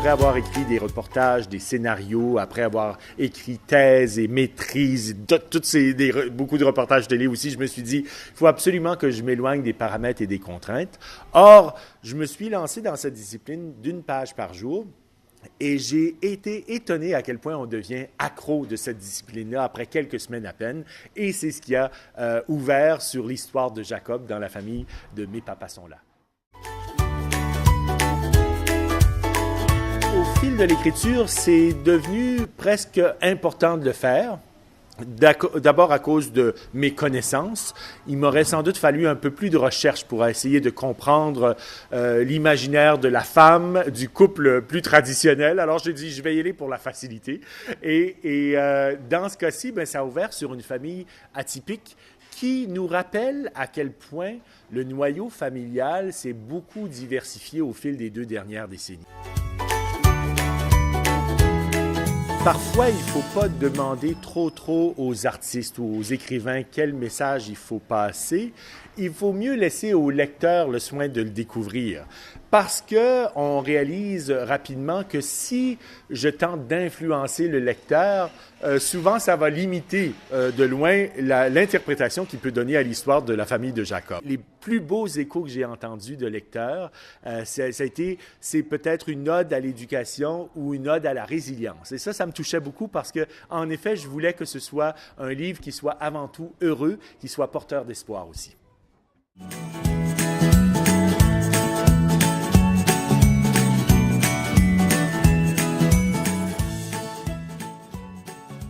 après avoir écrit des reportages, des scénarios, après avoir écrit thèse et maîtrise, beaucoup de reportages télé aussi, je me suis dit, il faut absolument que je m'éloigne des paramètres et des contraintes. Or, je me suis lancé dans cette discipline d'une page par jour. Et j'ai été étonné à quel point on devient accro de cette discipline-là après quelques semaines à peine. Et c'est ce qui a ouvert sur l'histoire de Jacob dans la famille de Mes papas sont là. Au fil de l'écriture, c'est devenu presque important de le faire. D'abord à cause de mes connaissances. Il m'aurait sans doute fallu un peu plus de recherche pour essayer de comprendre l'imaginaire de la femme, du couple plus traditionnel. Alors j'ai dit, je vais y aller pour la facilité. Et dans ce cas-ci, ben, ça a ouvert sur une famille atypique qui nous rappelle à quel point le noyau familial s'est beaucoup diversifié au fil des 2 dernières décennies. Parfois, il ne faut pas demander trop aux artistes ou aux écrivains quel message il faut passer. Il faut mieux laisser au lecteur le soin de le découvrir. Parce qu'on réalise rapidement que si je tente d'influencer le lecteur, souvent ça va limiter de loin l'interprétation qu'il peut donner à l'histoire de la famille de Jacob. Les plus beaux échos que j'ai entendus de lecteurs, c'est peut-être une ode à l'éducation ou une ode à la résilience. Et ça me touchait beaucoup parce que, en effet, je voulais que ce soit un livre qui soit avant tout heureux, qui soit porteur d'espoir aussi.